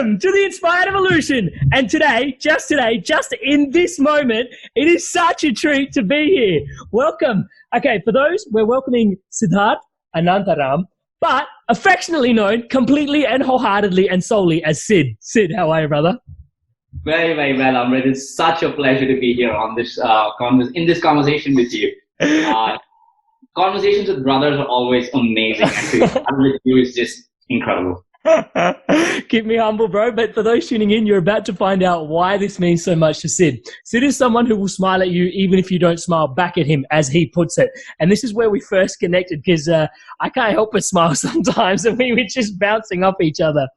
Welcome to the Inspired Evolution. And today, just in this moment, it is such a treat to be here. Welcome. Okay, for those, we're welcoming Siddharth Anantharam, but affectionately known completely and wholeheartedly and solely as Sid. Sid, how are you, brother? Very, very well, Amrit. It's such a pleasure to be here on this in this conversation with you. Conversations with brothers are always amazing, and to have with you is just incredible. Keep me humble, bro. But for those tuning in, you're about to find out why this means so much to Sid. Sid is someone who will smile at you even if you don't smile back at him, as he puts it. And this is where we first connected, because I can't help but smile sometimes, and we were just bouncing off each other.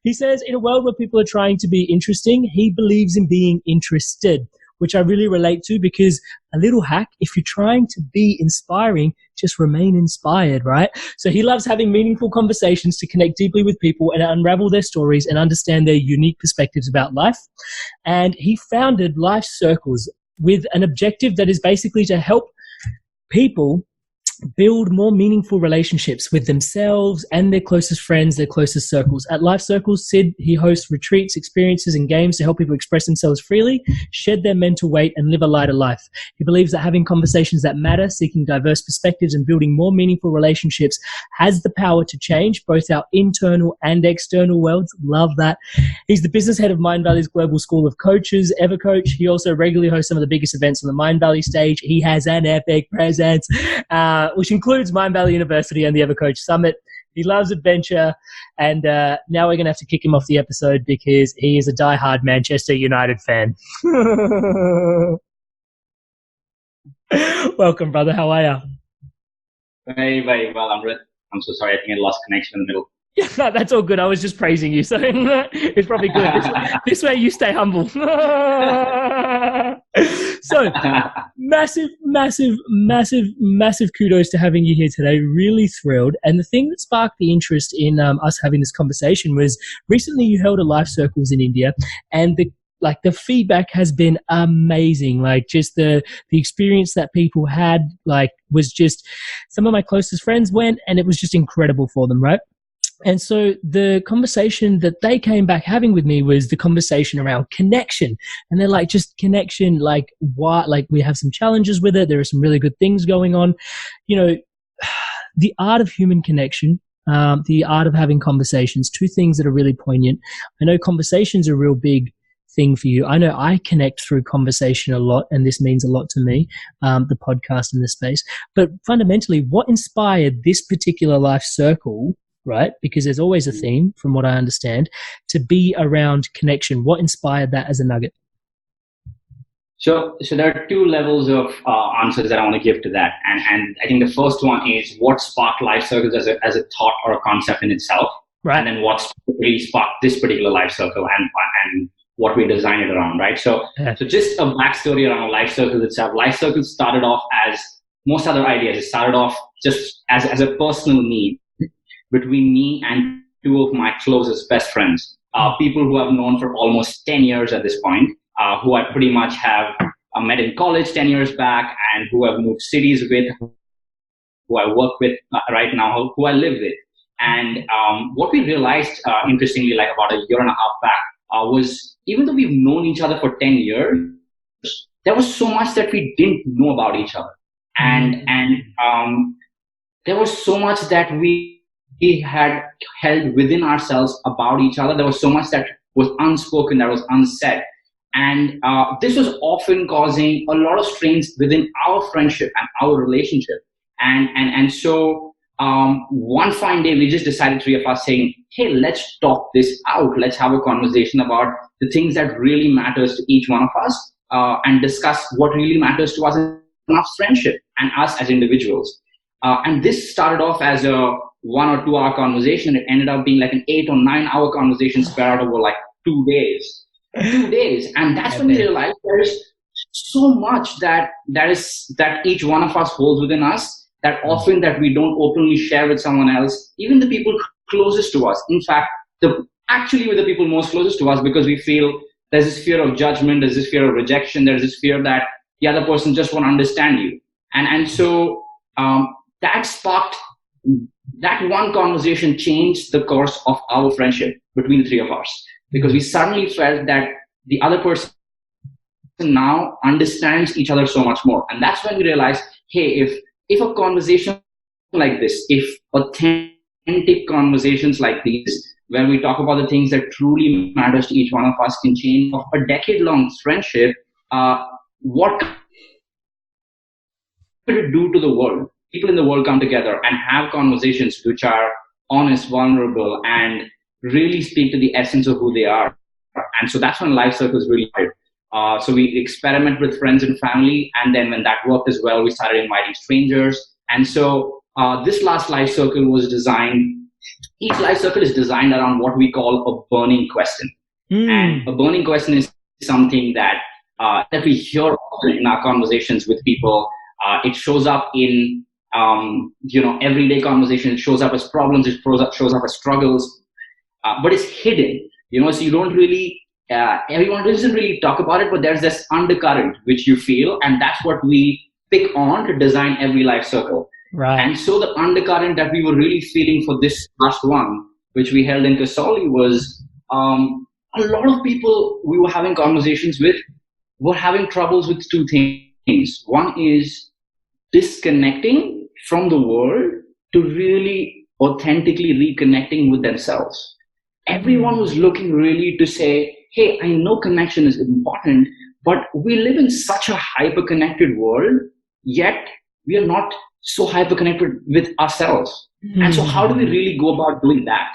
He says, in a world where people are trying to be interesting, he believes in being interested, which I really relate to, because a little hack, if you're trying to be inspiring, just remain inspired, right? So he loves having meaningful conversations to connect deeply with people and unravel their stories and understand their unique perspectives about life. And he founded Life Circles with an objective that is basically to help people build more meaningful relationships with themselves and their closest friends, their closest circles. At Life Circles, Sid, he hosts retreats, experiences, and games to help people express themselves freely, shed their mental weight, and live a lighter life. He believes that having conversations that matter, seeking diverse perspectives, and building more meaningful relationships has the power to change both our internal and external worlds. Love that. He's the business head of Mindvalley's Global School of Coaches, Evercoach. He also regularly hosts some of the biggest events on the Mindvalley stage. He has an epic presence, which includes Mindvalley University and the Evercoach Summit. He loves adventure, and now we're going to have to kick him off the episode because he is a diehard Manchester United fan. Welcome, brother. How are you? Very, very well, Amrit. I'm so sorry. I think I lost connection in the middle. Yeah, that's all good. I was just praising you, so it's probably good. This way you stay humble. So, massive kudos to having you here today. Really thrilled. And the thing that sparked the interest in us having this conversation was recently you held a Life Circles in India, and the feedback has been amazing. Like, just the experience that people had, was just, some of my closest friends went, and it was just incredible for them, right? And so the conversation that they came back having with me was the conversation around connection. And they're like, just connection, what, we have some challenges with it. There are some really good things going on. You know, the art of human connection, the art of having conversations, two things that are really poignant. I know conversations are a real big thing for you. I know I connect through conversation a lot, and this means a lot to me, the podcast in this space. But fundamentally, what inspired this particular Life Circle, right? Because there's always a theme, from what I understand, to be around connection. What inspired that as a nugget? So there are two levels of answers that I want to give to that. And I think the first one is what sparked Life Circles as a thought or a concept in itself. Right. And then what really sparked this particular Life Circle and what we designed it around, right? So just a backstory around Life Circles itself. Life Circles started off as most other ideas. It started off just as a personal need between me and two of my closest best friends, people who I've known for almost 10 years at this point, who I pretty much have met in college 10 years back, and who I've moved cities with, who I work with right now, who I live with. And what we realized, interestingly, about a year and a half back, was even though we've known each other for 10 years, there was so much that we didn't know about each other. And there was so much that we had held within ourselves about each other. There was so much that was unspoken, that was unsaid. And this was often causing a lot of strains within our friendship and our relationship. And so one fine day, we just decided, three of us, saying, hey, let's talk this out. Let's have a conversation about the things that really matters to each one of us, and discuss what really matters to us in our friendship and us as individuals. And this started off as a 1 or 2 hour conversation. It ended up being an 8 or 9 hour conversation spread out over 2 days. 2 days. And that's when we realized there is so much that each one of us holds within us, that often that we don't openly share with someone else, even the people closest to us. In fact, actually with the people most closest to us, because we feel there's this fear of judgment, there's this fear of rejection, there's this fear that the other person just won't understand you. And so that sparked, that one conversation changed the course of our friendship between the three of us. because we suddenly felt that the other person now understands each other so much more. And that's when we realized, hey, if a conversation like this, if authentic conversations like these, where we talk about the things that truly matters to each one of us, can change a decade-long friendship, what could it do to the world? People in the world come together and have conversations which are honest, vulnerable, and really speak to the essence of who they are. And so that's when Life Circles really started. So we experiment with friends and family, and then when that worked as well, we started inviting strangers. And so this last Life Circle was designed, each Life Circle is designed around what we call a burning question. And a burning question is something that we hear often in our conversations with people. It shows up in everyday conversations. It shows up as problems. It shows up as struggles, but it's hidden. So you don't really. Everyone doesn't really talk about it, but there's this undercurrent which you feel, and that's what we pick on to design every Life Circle. Right. And so the undercurrent that we were really feeling for this last one, which we held in Kasoli, was a lot of people we were having conversations with were having troubles with two things. One is disconnecting from the world to really authentically reconnecting with themselves. Everyone was looking really to say, hey, I know connection is important, but we live in such a hyper-connected world, yet we are not so hyper-connected with ourselves. And so how do we really go about doing that?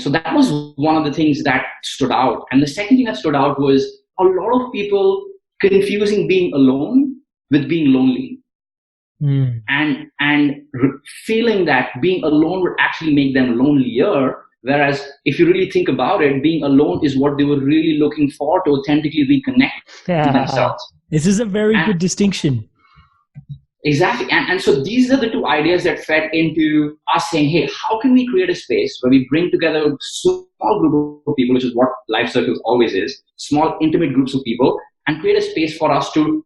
So that was one of the things that stood out. And the second thing that stood out was a lot of people confusing being alone with being lonely. And feeling that being alone would actually make them lonelier. Whereas if you really think about it, being alone is what they were really looking for to authentically reconnect to themselves. This is a very good distinction. Exactly. And so these are the two ideas that fed into us saying, hey, how can we create a space where we bring together a small group of people, which is what Life Circles always is, small, intimate groups of people, and create a space for us to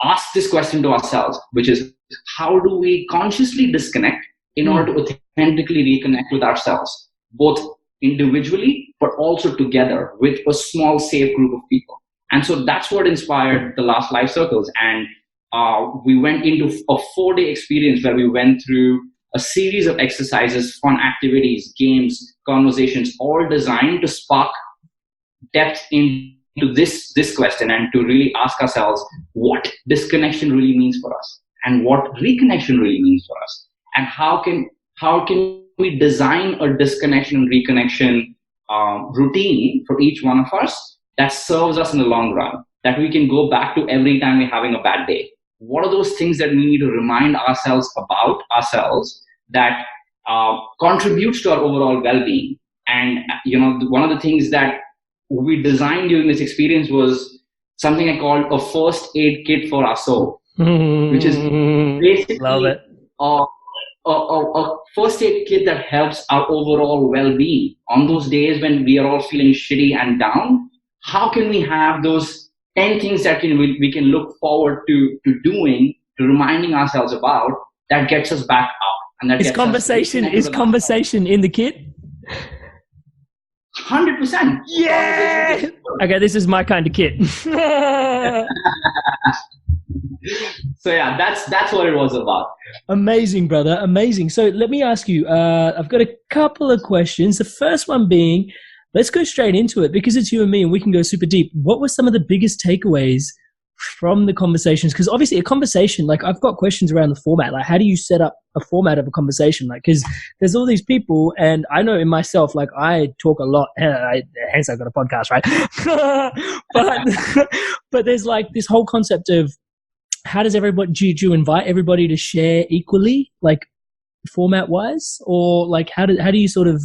ask this question to ourselves, which is, how do we consciously disconnect in order to authentically reconnect with ourselves, both individually, but also together with a small, safe group of people. And so that's what inspired the last Life Circles. And we went into a 4-day experience where we went through a series of exercises, fun activities, games, conversations, all designed to spark depth into this question and to really ask ourselves what disconnection really means for us and what reconnection really means for us. And how can we design a disconnection and reconnection routine for each one of us that serves us in the long run, that we can go back to every time we're having a bad day. What are those things that we need to remind ourselves about ourselves that contributes to our overall well-being? And one of the things that we designed during this experience was something I called a first aid kit for our soul, which is basically a first aid kit that helps our overall well-being. On those days when we are all feeling shitty and down, how can we have those 10 things that we can look forward to doing, to reminding ourselves about, that gets us back up? And that is conversation in the kit? 100%. Yeah. Okay, this is my kind of kit. So yeah, that's what it was about. Amazing, brother. Amazing. So let me ask you, I've got a couple of questions. The first one being, let's go straight into it because it's you and me and we can go super deep. What were some of the biggest takeaways from the conversations? Because obviously a conversation, like I've got questions around the format. Like how do you set up a format of a conversation? Like, because there's all these people and I know in myself, like I talk a lot, hence I've got a podcast, right? but there's like this whole concept of how does everybody, do you invite everybody to share equally, like format wise, or like how do you sort of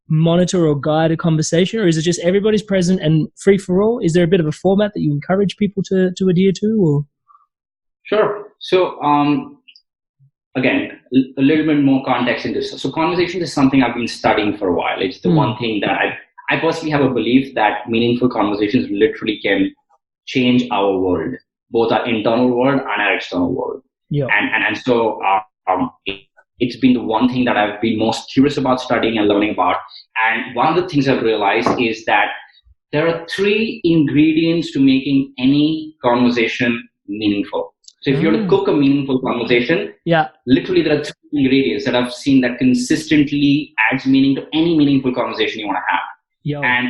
monitor or guide a conversation, or is it just everybody's present and free for all? Is there a bit of a format that you encourage people to adhere to? Or? Sure. So again, a little bit more context in this. So conversation is something I've been studying for a while. It's the one thing that I personally have a belief that meaningful conversations literally can change our world, both our internal world and our external world. Yeah. And so it's been the one thing that I've been most curious about studying and learning about. And one of the things I've realized is that there are 3 ingredients to making any conversation meaningful. So if you were to cook a meaningful conversation, literally there are 3 ingredients that I've seen that consistently adds meaning to any meaningful conversation you want to have.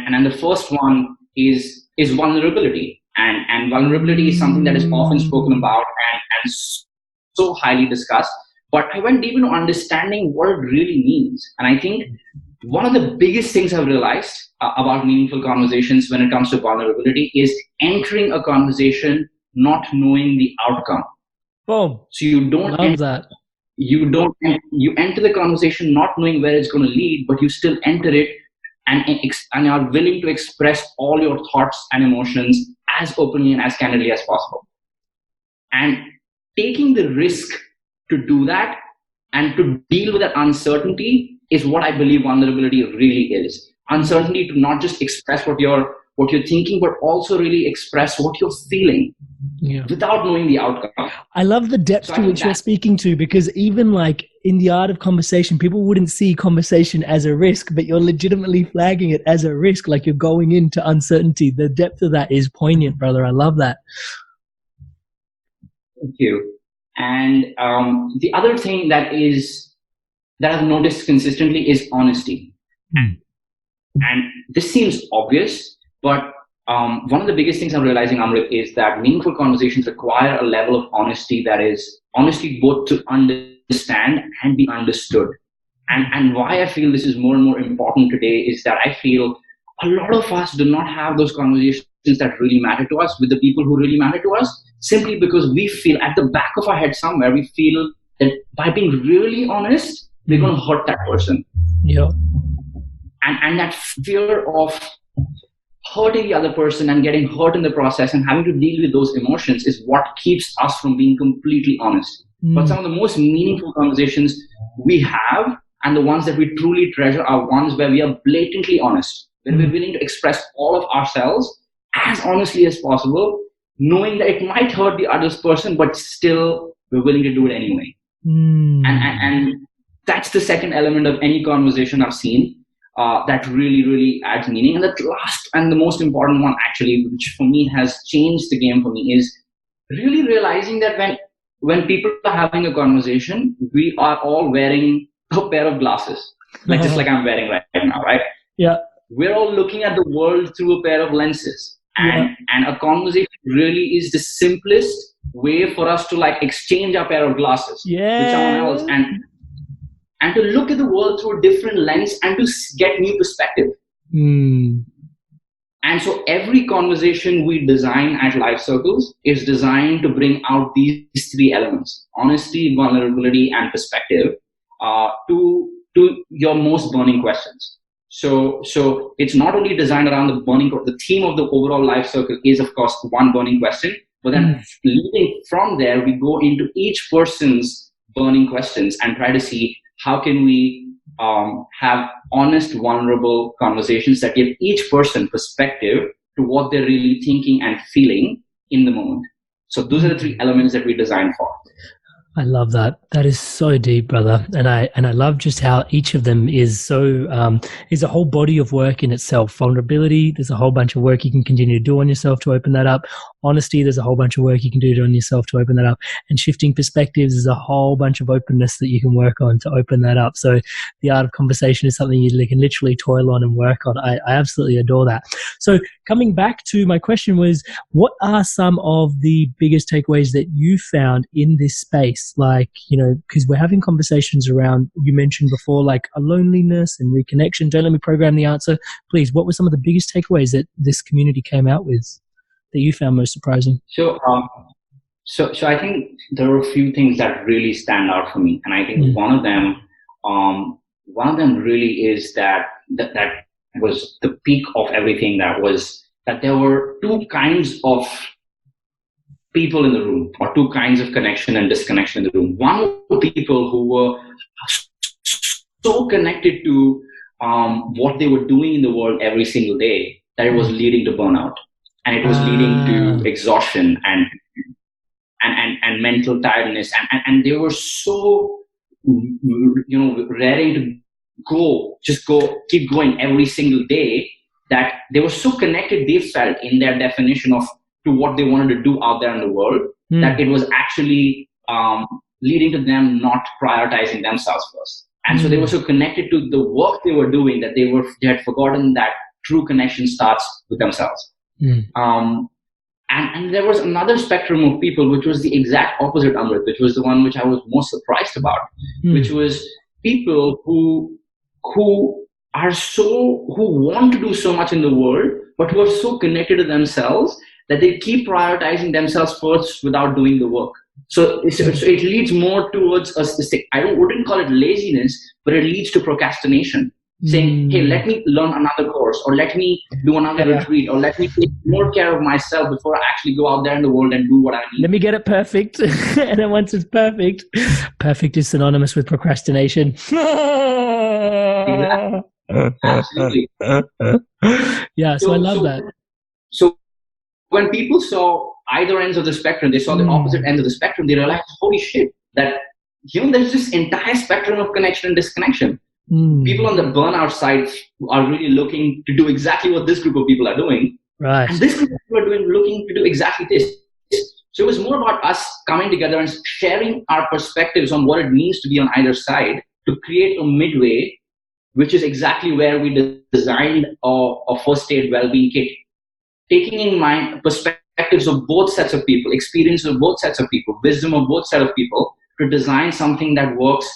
And then the first one is vulnerability. And vulnerability is something that is often spoken about and so highly discussed. But I went deep into understanding what it really means. And I think one of the biggest things I've realized about meaningful conversations when it comes to vulnerability is entering a conversation not knowing the outcome. Boom. So you don't you enter the conversation not knowing where it's going to lead, but you still enter it and are willing to express all your thoughts and emotions as openly and as candidly as possible. And taking the risk to do that and to deal with that uncertainty is what I believe vulnerability really is. Uncertainty to not just express what you're thinking, but also really express what you're feeling without knowing the outcome. I love the depth to which you're speaking to, because even like in the art of conversation, people wouldn't see conversation as a risk, but you're legitimately flagging it as a risk, like you're going into uncertainty. The depth of that is poignant, brother. I love that. Thank you. And the other thing that I've noticed consistently is honesty. And this seems obvious, but one of the biggest things I'm realizing, Amrit, is that meaningful conversations require a level of honesty that is honesty both to understand and be understood. And why I feel this is more and more important today is that I feel a lot of us do not have those conversations that really matter to us with the people who really matter to us, simply because we feel at the back of our head somewhere, we feel that by being really honest, we're going to hurt that person. And that fear of hurting the other person and getting hurt in the process and having to deal with those emotions is what keeps us from being completely honest. But some of the most meaningful conversations we have and the ones that we truly treasure are ones where we are blatantly honest, where we're willing to express all of ourselves as honestly as possible, knowing that it might hurt the other person, but still we're willing to do it anyway. And that's the second element of any conversation I've seen that really, really adds meaning. And the last and the most important one, actually, which for me has changed the game for me, is really realizing that when people are having a conversation, we are all wearing a pair of glasses, just like I'm wearing right now, right? We're all looking at the world through a pair of lenses. And a conversation really is the simplest way for us to like exchange our pair of glasses with someone else and to look at the world through a different lens and to get new perspective. And so every conversation we design at Life Circles is designed to bring out these 3 elements: honesty, vulnerability, and perspective to your most burning questions. So it's not only designed around the theme of the overall Life Circle is, of course, one burning question, but then leading from there, we go into each person's burning questions and try to see how can we have honest, vulnerable conversations that give each person perspective to what they're really thinking and feeling in the moment. So those are the 3 elements that we designed for. I love that. That is so deep, brother. And I love just how each of them is so, is a whole body of work in itself. Vulnerability, there's a whole bunch of work you can continue to do on yourself to open that up. Honesty, there's a whole bunch of work you can do on yourself to open that up. And shifting perspectives is a whole bunch of openness that you can work on to open that up. So the art of conversation is something you can literally toil on and work on. I absolutely adore that. So coming back to my question was, what are some of the biggest takeaways that you found in this space? Like, because we're having conversations around, you mentioned before, like a loneliness and reconnection. Don't let me program the answer. Please, what were some of the biggest takeaways that this community came out with that you found most surprising? So I think there are a few things that really stand out for me. And I think one of them really is that was the peak of everything. That was that there were 2 kinds of people in the room, or 2 kinds of connection and disconnection in the room. One were people who were so connected to what they were doing in the world every single day that it was leading to burnout, and it was leading to exhaustion and mental tiredness, and they were so raring to keep going every single day that they were so connected, they felt, in their definition of to what they wanted to do out there in the world, that it was actually leading to them not prioritizing themselves first. And so they were so connected to the work they were doing that they had forgotten that true connection starts with themselves. And there was another spectrum of people, which was the exact opposite, Amrit, which was the one which I was most surprised about, which was people who want to do so much in the world, but who are so connected to themselves that they keep prioritizing themselves first without doing the work. So it leads more towards I wouldn't call it laziness, but it leads to procrastination. Saying, hey, let me learn another course, or let me do another retreat, or let me take more care of myself before I actually go out there in the world and do what I need. Let me get it perfect. And then once it's perfect, perfect is synonymous with procrastination. Exactly. Absolutely. Yeah, so I love that. So when people saw either ends of the spectrum, they saw the opposite ends of the spectrum, they realized, holy shit, that there's this entire spectrum of connection and disconnection. People on the burnout side are really looking to do exactly what this group of people are doing. Right. And this group of people are looking to do exactly this. So it was more about us coming together and sharing our perspectives on what it means to be on either side to create a midway, which is exactly where we designed a first aid well-being kit. Taking in mind perspectives of both sets of people, experience of both sets of people, wisdom of both sets of people, to design something that works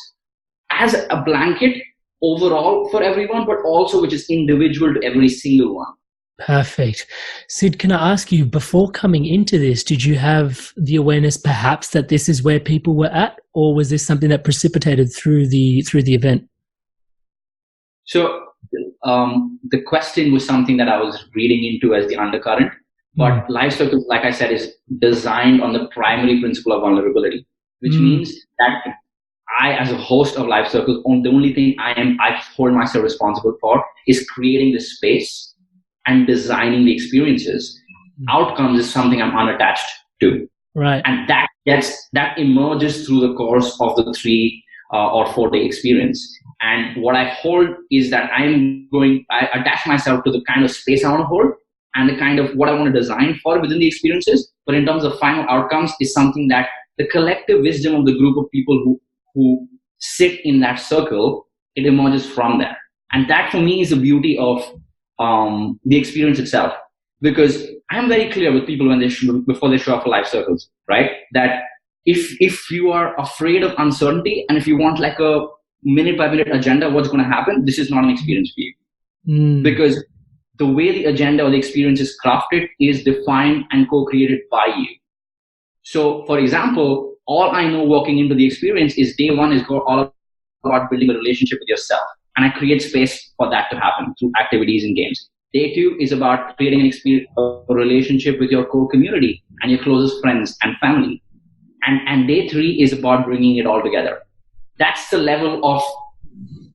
as a blanket overall for everyone, but also which is individual to every single one. Perfect. Sid, can I ask you, before coming into this, did you have the awareness perhaps that this is where people were at, or was this something that precipitated through the event? So the question was something that I was reading into as the undercurrent, but Life Circles, like I said, is designed on the primary principle of vulnerability, which means that I, as a host of Life Circles, the only thing I hold myself responsible for is creating the space and designing the experiences. Outcomes is something I'm unattached to. Right. And that emerges through the course of the 3 or 4 day experience. And what I hold is that I attach myself to the kind of space I want to hold and the kind of what I want to design for within the experiences. But in terms of final outcomes is something that the collective wisdom of the group of people who sit in that circle, it emerges from there. And that for me is the beauty of the experience itself. Because I'm very clear with people before they show up for Life Circles, right? That if you are afraid of uncertainty and if you want like a minute by minute agenda of what's going to happen, this is not an experience for you. Because the way the agenda or the experience is crafted is defined and co-created by you. So, for example, all I know walking into the experience is day 1 is all about building a relationship with yourself. And I create space for that to happen through activities and games. Day 2 is about creating a relationship with your core community and your closest friends and family. And day 3 is about bringing it all together. That's the level of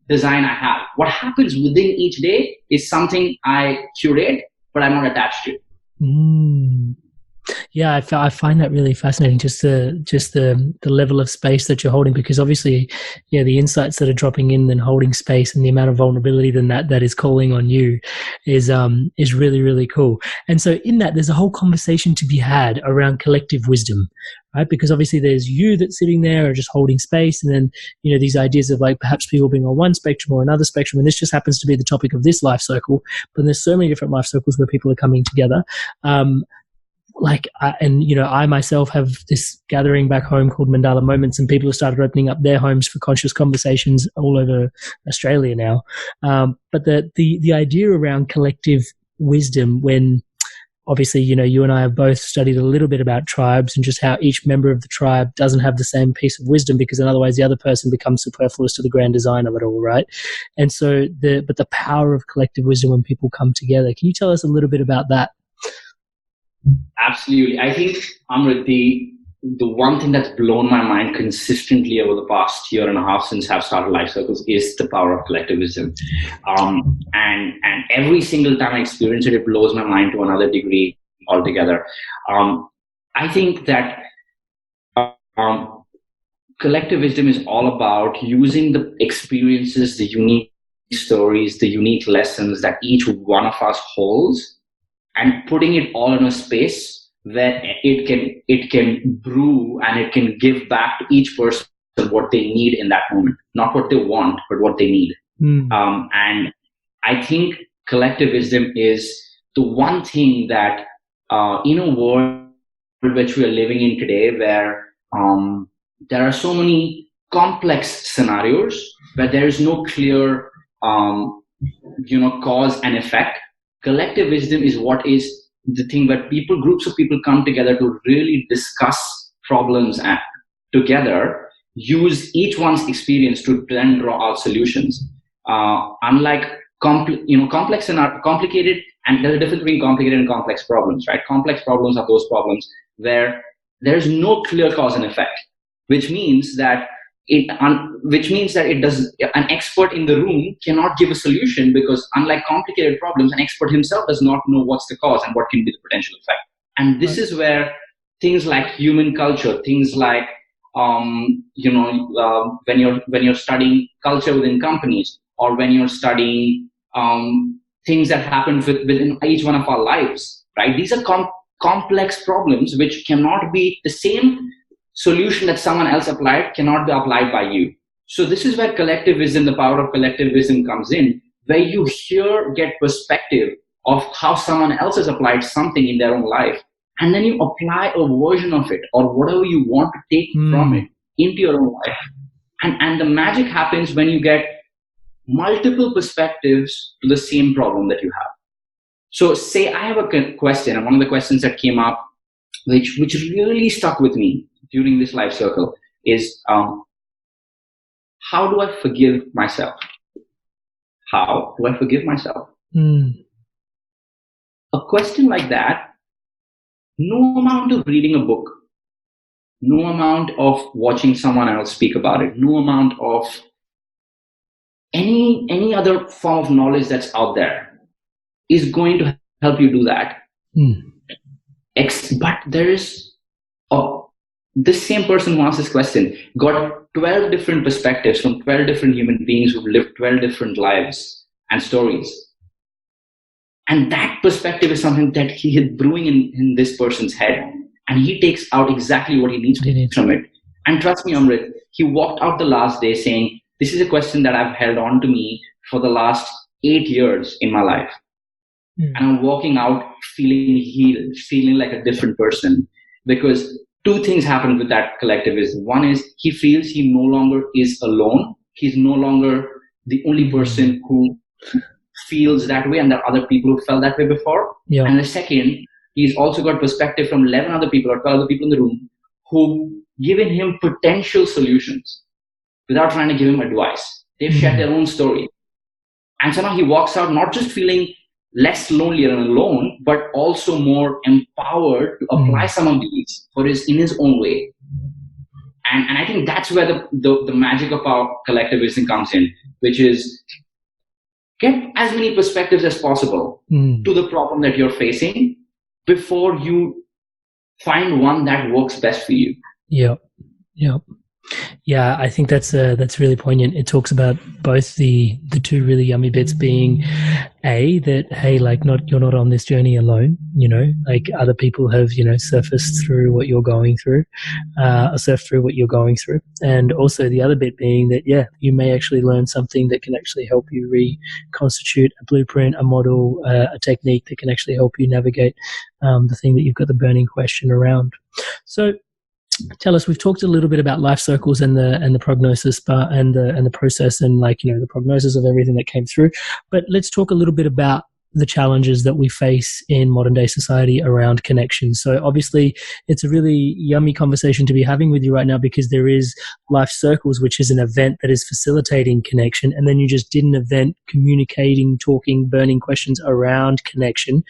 design I have. What happens within each day is something I curate, but I'm not attached to. Yeah, I find that really fascinating. Just the level of space that you're holding, because obviously, yeah, the insights that are dropping in and holding space and the amount of vulnerability then that is calling on you is really, really cool. And so in that, there's a whole conversation to be had around collective wisdom, right? Because obviously there's you that's sitting there or just holding space, and then these ideas of like perhaps people being on one spectrum or another spectrum, and this just happens to be the topic of this life circle. But there's so many different life circles where people are coming together. I myself have this gathering back home called Mandala Moments, and people have started opening up their homes for conscious conversations all over Australia now. But the idea around collective wisdom, when obviously, you and I have both studied a little bit about tribes and just how each member of the tribe doesn't have the same piece of wisdom, because then otherwise the other person becomes superfluous to the grand design of it all, right? And so the power of collective wisdom when people come together. Can you tell us a little bit about that? Absolutely. I think, Amrit, the one thing that's blown my mind consistently over the past year and a half since I've started Life Circles is the power of collective wisdom. And every single time I experience it, it blows my mind to another degree altogether. I think that collective wisdom is all about using the experiences, the unique stories, the unique lessons that each one of us holds, and putting it all in a space where it can brew and it can give back to each person what they need in that moment, not what they want, but what they need. And I think collective wisdom is the one thing that in a world which we are living in today, where there are so many complex scenarios where there is no clear cause and effect. Collective wisdom is what is the thing where groups of people come together to really discuss problems and together use each one's experience to then draw out solutions. Unlike complex and complicated, and there's a difference between complicated and complex problems, right? Complex problems are those problems where there's no clear cause and effect, which means that an expert in the room cannot give a solution, because unlike complicated problems, an expert himself does not know what's the cause and what can be the potential effect. And this is where things like human culture, things like when you're studying culture within companies, or when you're studying things that happen within each one of our lives, right? These are complex problems which cannot be the same solution that someone else applied cannot be applied by you. So this is where collective wisdom, the power of collective wisdom comes in, where you get perspective of how someone else has applied something in their own life, and then you apply a version of it or whatever you want to take from it into your own life. And the magic happens when you get multiple perspectives to the same problem that you have. So say I have a question, and one of the questions that came up, which really stuck with me during this life circle, is how do I forgive myself? How do I forgive myself? A question like that, no amount of reading a book, no amount of watching someone else speak about it, no amount of any other form of knowledge that's out there is going to help you do that. But there is this same person who asked this question got 12 different perspectives from 12 different human beings who've lived 12 different lives and stories. And that perspective is something that he is brewing in this person's head. And he takes out exactly what he needs from it. And trust me, Amrit, he walked out the last day saying, this is a question that I've held on to me for the last 8 years in my life. And I'm walking out feeling healed, feeling like a different person, because two things happen with that collectivism. One is he feels he no longer is alone. He's no longer the only person who feels that way, and there are other people who felt that way before. Yeah. And the second, he's also got perspective from 11 other people or 12 other people in the room who've given him potential solutions without trying to give him advice. They've shared their own story. And so now he walks out not just feeling less lonely and alone, but also more empowered to apply some of these in his own way. And I think that's where the magic of our collectivism comes in, which is get as many perspectives as possible to the problem that you're facing before you find one that works best for you. Yeah, I think that's really poignant. It talks about both the two really yummy bits being that, hey, like you're not on this journey alone, like other people have, surfaced through what you're going through, And also the other bit being that, yeah, you may actually learn something that can actually help you reconstitute a blueprint, a model, a technique that can actually help you navigate the thing that you've got the burning question around. So tell us, we've talked a little bit about life circles and the prognosis and the process and the prognosis of everything that came through. But let's talk a little bit about the challenges that we face in modern day society around connection. So obviously it's a really yummy conversation to be having with you right now, because there is Life Circles, which is an event that is facilitating connection. And then you just did an event communicating, talking, burning questions around connection.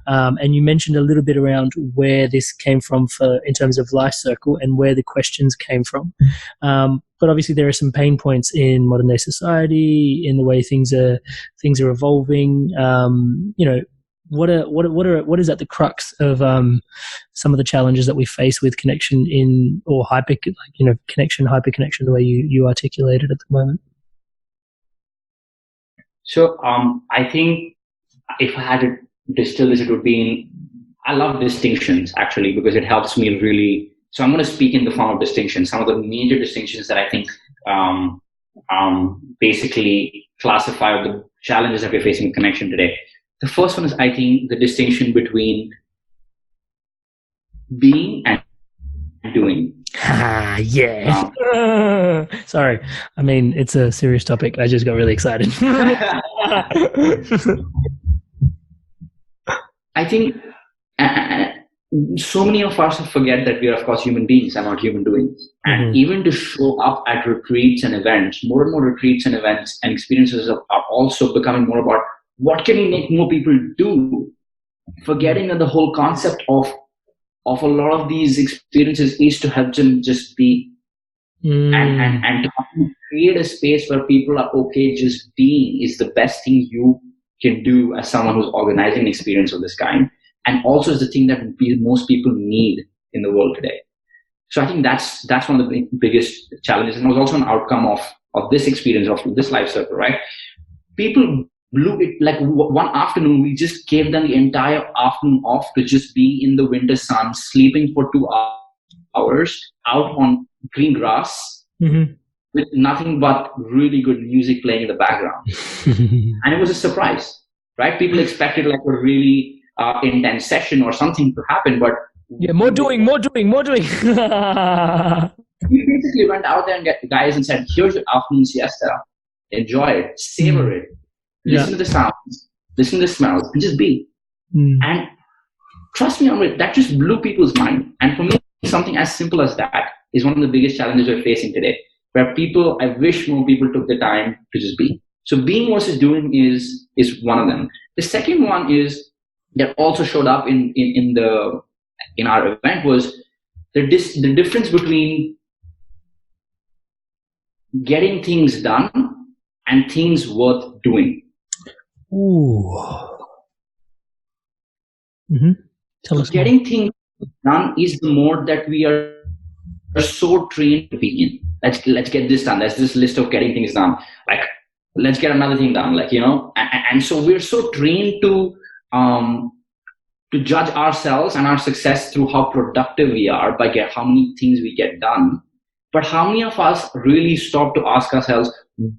And you mentioned a little bit around where this came from in terms of Life Circle and where the questions came from. But obviously there are some pain points in modern day society, in the way things are evolving. What is at the crux of some of the challenges that we face with connection connection, hyper connection, the way you articulate it at the moment? So I think if I had to distill this, it would be I love distinctions actually because it helps me really. So I'm going to speak in the form of distinctions. Some of the major distinctions that I think basically classify the challenges that we're facing in connection today. The first one is, I think, the distinction between being and doing. Yeah. Sorry. I mean, it's a serious topic. I just got really excited. I think so many of us forget that we are, of course, human beings and not human doings. And even to show up at retreats and events, more and more retreats and events and experiences are also becoming more about what can we make more people do, forgetting that the whole concept of a lot of these experiences is to help them just be and to create a space where people are okay just being is the best thing you can do as someone who's organizing an experience of this kind, and also is the thing that most people need in the world today. So I think that's one of the biggest challenges, and it was also an outcome of this experience, of this life circle, right? People blew it like one afternoon. We just gave them the entire afternoon off to just be in the winter sun, sleeping for 2 hours out on green grass with nothing but really good music playing in the background. And it was a surprise, right? People expected like a really intense session or something to happen, but more doing. We basically went out there and guys and said, here's your afternoon siesta. Enjoy it, savor it, listen to the sounds, listen to the smells, and just be. And trust me, Amrit, that just blew people's mind. And for me, something as simple as that is one of the biggest challenges we're facing today, where I wish more people took the time to just be. So being versus doing is one of them. The second one is that also showed up in our event was the difference between getting things done and things worth doing. Ooh. Tell us getting more. Things done is the mode that we are so trained to be in. Let's get this done. There's this list of getting things done. Like, let's get another thing done. Like, and so we're so trained to judge ourselves and our success through how productive we are by how many things we get done. But how many of us really stop to ask ourselves,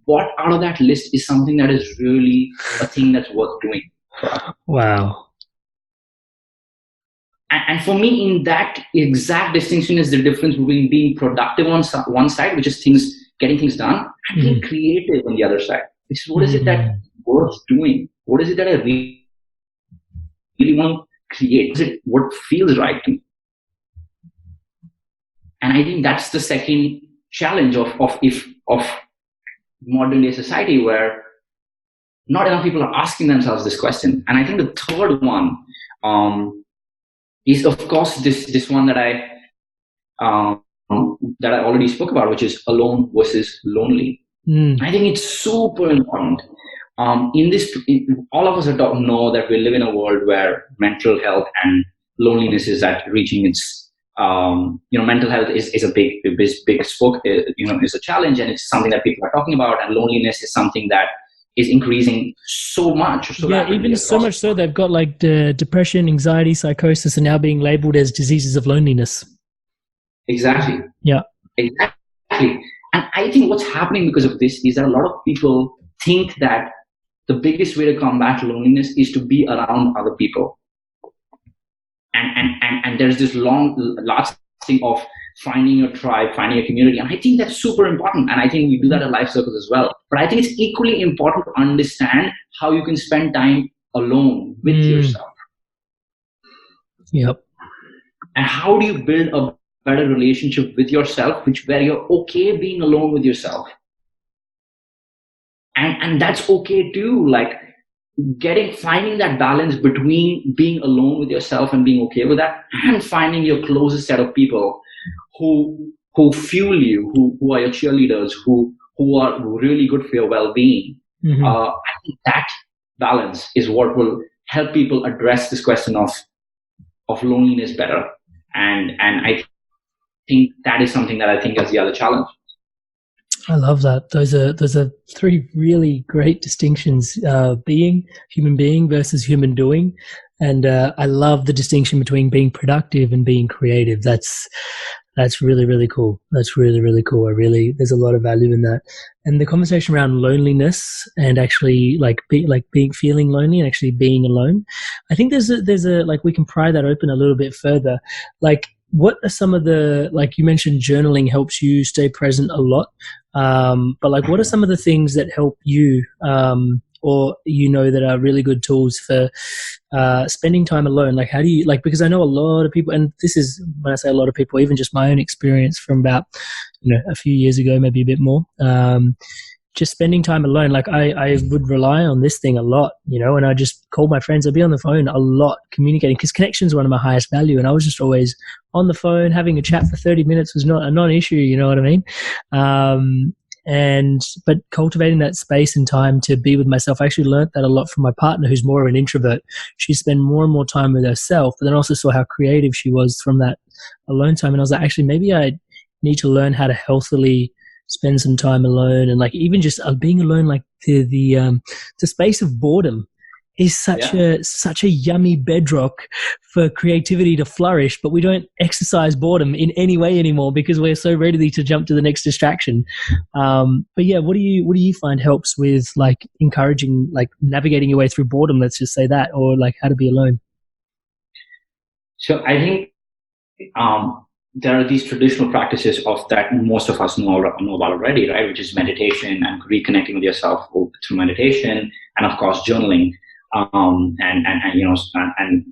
what out of that list is something that is really a thing that's worth doing? Wow. And for me, in that exact distinction is the difference between being productive on one side, which is getting things done, and being creative on the other side. Which is, what is it that worth doing? What is it that I really want to create? Is it what feels right to me? And I think that's the second challenge of modern day society, where not enough people are asking themselves this question. And I think the third one is, of course, this one that I already spoke about, which is alone versus lonely. I think it's super important. All of us know that we live in a world where mental health and loneliness is at reaching its. Mental health is a big spoke. Is a challenge, and it's something that people are talking about. And loneliness is something that is increasing so much. Even so much so they've got like the depression, anxiety, psychosis are now being labeled as diseases of loneliness. Exactly. Yeah. Exactly. And I think what's happening because of this is that a lot of people think that the biggest way to combat loneliness is to be around other people. And there's this last thing of finding your tribe, finding a community. And I think that's super important. And I think we do that at Life Circles as well. But I think it's equally important to understand how you can spend time alone with yourself. Yep. And how do you build a better relationship with yourself, where you're okay being alone with yourself. And that's okay too. Like, finding that balance between being alone with yourself and being okay with that, and finding your closest set of people who fuel you, who are your cheerleaders, who are really good for your well-being. I think that balance is what will help people address this question of loneliness better. And I think that is something that I think is the other challenge. I love that. Those are three really great distinctions: human being versus human doing, and I love the distinction between being productive and being creative. That's really, really cool. That's really, really cool. There's a lot of value in that. And the conversation around loneliness and actually feeling lonely and actually being alone. I think there's a we can pry that open a little bit further. Like, what are some of the, like you mentioned, journaling helps you stay present a lot. But like, what are some of the things that help you, or that are really good tools for spending time alone? Like, how do you, because I know a lot of people, and this is, when I say a lot of people, even just my own experience from about, a few years ago, maybe a bit more, just spending time alone. Like, I would rely on this thing a lot, and I just call my friends. I'd be on the phone a lot communicating, because connection is one of my highest value. And I was just always on the phone having a chat for 30 minutes was not a non-issue. You know what I mean? But cultivating that space and time to be with myself, I actually learned that a lot from my partner, who's more of an introvert. She spent more and more time with herself, but then also saw how creative she was from that alone time. And I was like, actually, maybe I need to learn how to healthily spend some time alone. And even just being alone, the space of boredom is such a yummy bedrock for creativity to flourish, but we don't exercise boredom in any way anymore because we're so ready to jump to the next distraction. But yeah, what do you find helps with encouraging, navigating your way through boredom? Let's just say that, or how to be alone. So I think there are these traditional practices of that most of us know about already, right? Which is meditation and reconnecting with yourself through meditation, and of course journaling. And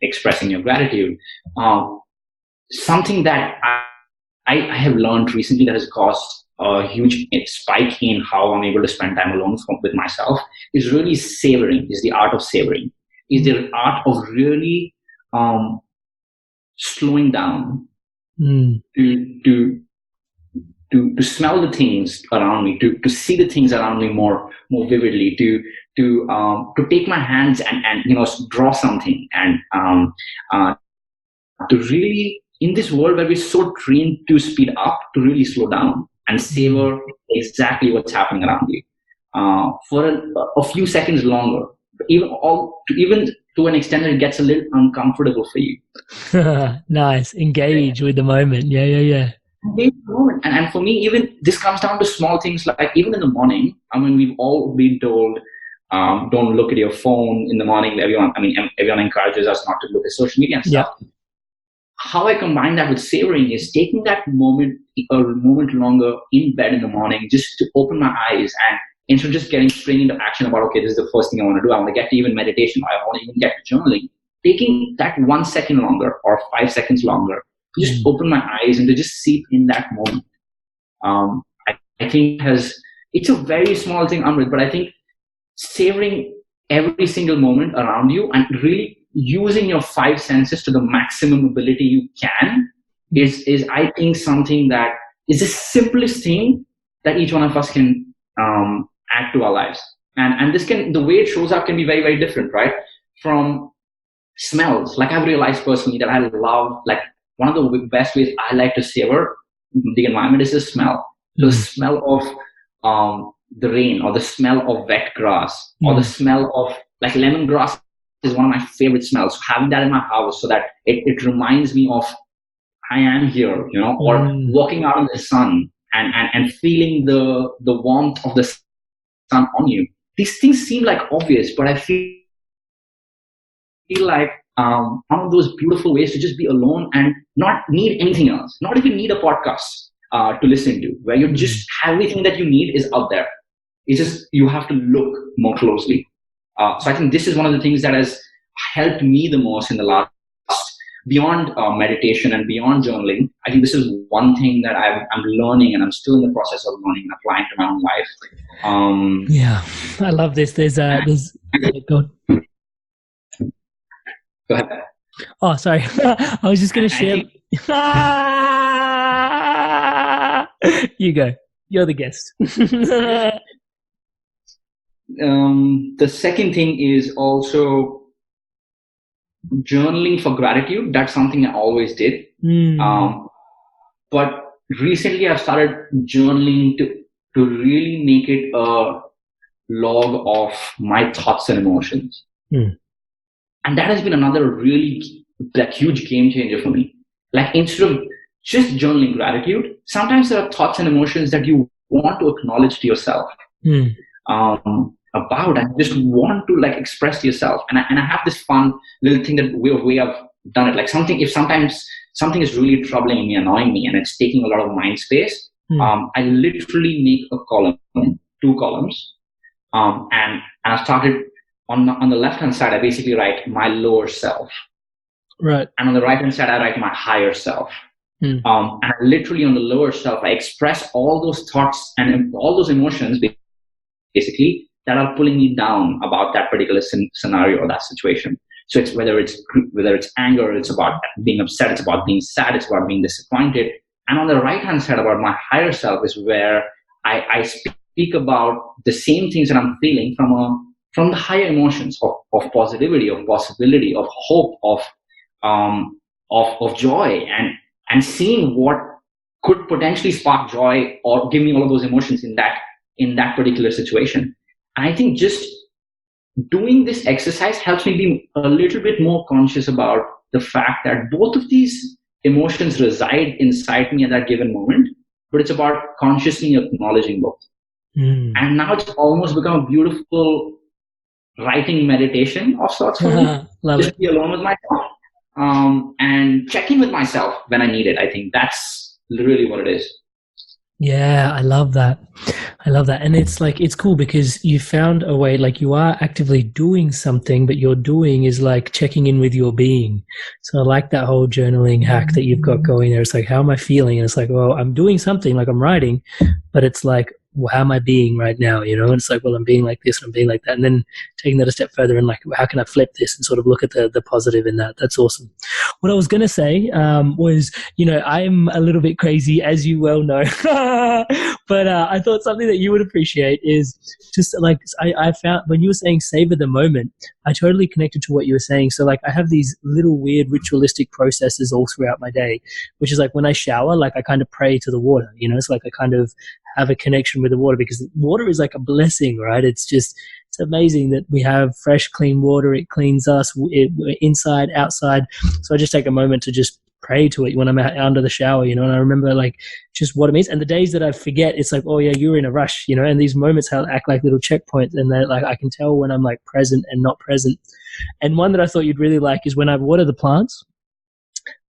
expressing your gratitude. Something that I have learned recently that has caused a huge spike in how I'm able to spend time alone with myself is really savoring, is the art of savoring, is the art of really slowing down to smell the things around me, to see the things around me more vividly, to take my hands and draw something, and to really, in this world where we're so trained to speed up, to really slow down and savor exactly what's happening around you for a few seconds longer, even to an extent that it gets a little uncomfortable for you. Nice. Engage with the moment. Yeah. And for me, even this comes down to small things, like even in the morning. I mean, we've all been told, don't look at your phone in the morning. Everyone encourages us not to look at social media and stuff. Yeah. How I combine that with savoring is taking that moment, a moment longer in bed in the morning, just to open my eyes, and instead of just getting straight into action about, okay, this is the first thing I want to do. I want to get to even meditation. I want to even get to journaling. Taking that 1 second longer or 5 seconds longer to just open my eyes and to just seep in that moment. I think it's a very small thing, Amrit, but I think savoring every single moment around you and really using your 5 senses to the maximum ability you can is I think something that is the simplest thing that each one of us can add to our lives. And this the way it shows up can be very, very different, right? From smells. I've realized personally that I love, one of the best ways I like to savor the environment is the smell. The smell of the rain, or the smell of wet grass, or the smell of lemongrass is one of my favorite smells. Having that in my house so that it reminds me of I am here, or walking out in the sun and feeling the warmth of the sun on you. These things seem obvious, but I feel like one of those beautiful ways to just be alone and not need anything else, not even need a podcast to listen to, where you just everything that you need is out there. It's just you have to look more closely. So I think this is one of the things that has helped me the most in the last, beyond meditation and beyond journaling. I think this is one thing that I'm learning, and I'm still in the process of learning and applying to my own life. Yeah, I love this. There's go ahead. Oh, sorry. I was just going to share. You go. You're the guest. The second thing is also journaling for gratitude. That's something I always did. But recently I've started journaling to really make it a log of my thoughts and emotions. And that has been another really huge game changer for me. Like, instead of just journaling gratitude, sometimes there are thoughts and emotions that you want to acknowledge to yourself about, and just want to like express to yourself. And I have this fun little thing that way I've done it. Like, if sometimes something is really troubling me, annoying me, and it's taking a lot of mind space, I literally make a column, 2 columns, and I started on the left hand side. I basically write my lower self, right, and on the right hand side I write my higher self. And I literally, on the lower self, I express all those thoughts and all those emotions basically that are pulling me down about that particular scenario or that situation. So it's whether it's anger, it's about being upset, it's about being sad, it's about being disappointed. And on the right hand side, about my higher self, is where I speak about the same things that I'm feeling from the higher emotions of positivity, of possibility, of hope, of joy, and seeing what could potentially spark joy or give me all of those emotions in that particular situation. And I think just doing this exercise helps me be a little bit more conscious about the fact that both of these emotions reside inside me at that given moment, but it's about consciously acknowledging both. And now it's almost become a beautiful writing meditation of sorts for me. Just be alone with myself, and checking with myself when I need it. I think that's really what it is. Yeah, I love that. And it's like, it's cool because you found a way, like, you are actively doing something, but your doing is like checking in with your being. So I like that whole journaling hack that you've got going there. It's like, how am I feeling? And it's like, well, I'm doing something, like I'm writing, but it's like, well, how am I being right now? You know, and it's like, well, I'm being like this and I'm being like that. And then taking that a step further and like, how can I flip this and sort of look at the positive in that? That's awesome. What I was going to say was, you know, I'm a little bit crazy, as you well know, but I thought something that you would appreciate is just like, I found when you were saying savor the moment, I totally connected to what you were saying. So like, I have these little weird ritualistic processes all throughout my day, which is like when I shower, like I kind of pray to the water, you know, it's like I kind of have a connection with the water, because water is like a blessing, right? It's amazing that we have fresh, clean water. It cleans us, we're inside, outside. So I just take a moment to just pray to it when I'm out under the shower, you know, and I remember like just what it means. And the days that I forget, it's like, oh yeah, you're in a rush, you know, and these moments act like little checkpoints, and they're like, I can tell when I'm like present and not present. And one that I thought you'd really like is when I water the plants,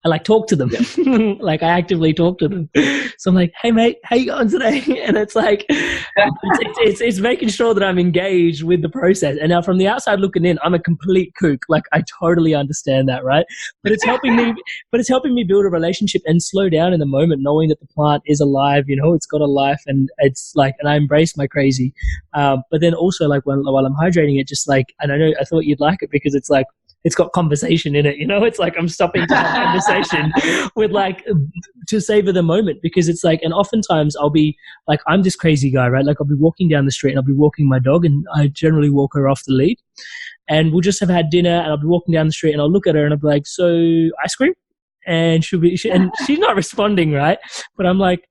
I like talk to them. Yeah. Like I actively talk to them. So I'm like, hey mate, how you going today? And it's like, it's making sure that I'm engaged with the process. And now from the outside looking in, I'm a complete kook. Like I totally understand that, right? But it's helping me build a relationship and slow down in the moment, knowing that the plant is alive, you know, it's got a life, and it's like, and I embrace my crazy. But then also like while I'm hydrating it, just like, and I thought you'd like it because it's like, it's got conversation in it, you know, it's like I'm stopping to have conversation with like, to savor the moment, because it's like, and oftentimes I'll be like, I'm this crazy guy, right? Like I'll be walking down the street and I'll be walking my dog, and I generally walk her off the lead, and we'll just have had dinner, and I'll be walking down the street and I'll look at her and I'll be like, so ice cream? And and she's not responding, right? But I'm like,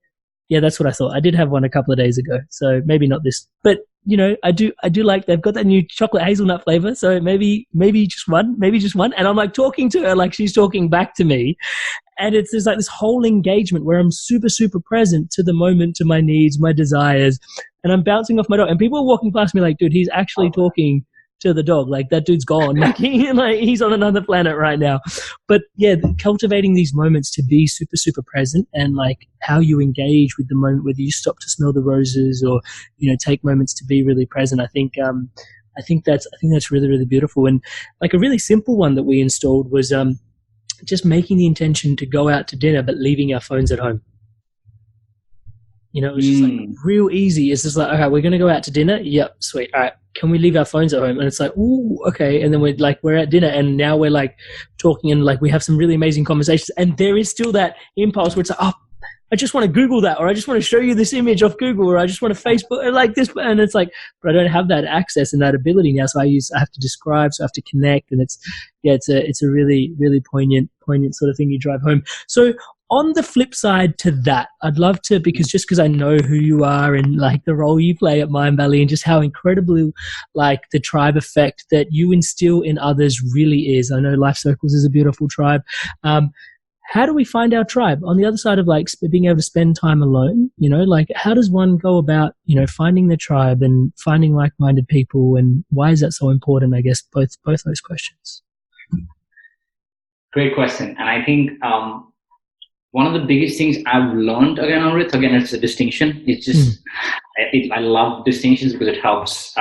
yeah, that's what I thought. I did have one a couple of days ago, so maybe not this, but you know, I do like, they've got that new chocolate hazelnut flavor. So maybe just one. And I'm like talking to her like she's talking back to me. And it's just like this whole engagement where I'm super, super present to the moment, to my needs, my desires. And I'm bouncing off my dog. And people are walking past me like, dude, he's actually talking to the dog. Like that dude's gone. Like he's on another planet right now. But yeah, cultivating these moments to be super, super present, and like how you engage with the moment, whether you stop to smell the roses or, you know, take moments to be really present. I think that's really, really beautiful. And like a really simple one that we installed was just making the intention to go out to dinner, but leaving our phones at home. You know, it was just like real easy. It's just like, okay, we're going to go out to dinner. Yep. Sweet. All right. Can we leave our phones at home? And it's like, ooh, okay. And then we're at dinner, and now we're like talking, and like we have some really amazing conversations. And there is still that impulse where it's like, oh, I just want to Google that, or I just want to show you this image off Google, or I just want to Facebook like this. And it's like, but I don't have that access and that ability now. So I have to describe, so I have to connect. And it's a really, really poignant sort of thing you drive home. So on the flip side to that, I'd love to, because I know who you are and like the role you play at Mindvalley and just how incredibly like the tribe effect that you instill in others really is. I know Life Circles is a beautiful tribe. How do we find our tribe on the other side of like being able to spend time alone? You know, like how does one go about, you know, finding the tribe and finding like-minded people, and why is that so important? I guess both those questions. Great question. And I think one of the biggest things I've learned Amrit, it's a distinction. It's just, I love distinctions because it helps.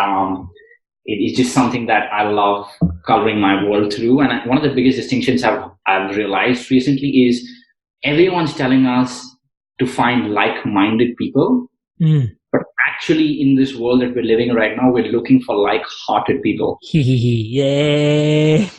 It is just something that I love coloring my world through. And one of the biggest distinctions I've realized recently is everyone's telling us to find like-minded people. But actually in this world that we're living right now, we're looking for like-hearted people. Yeah.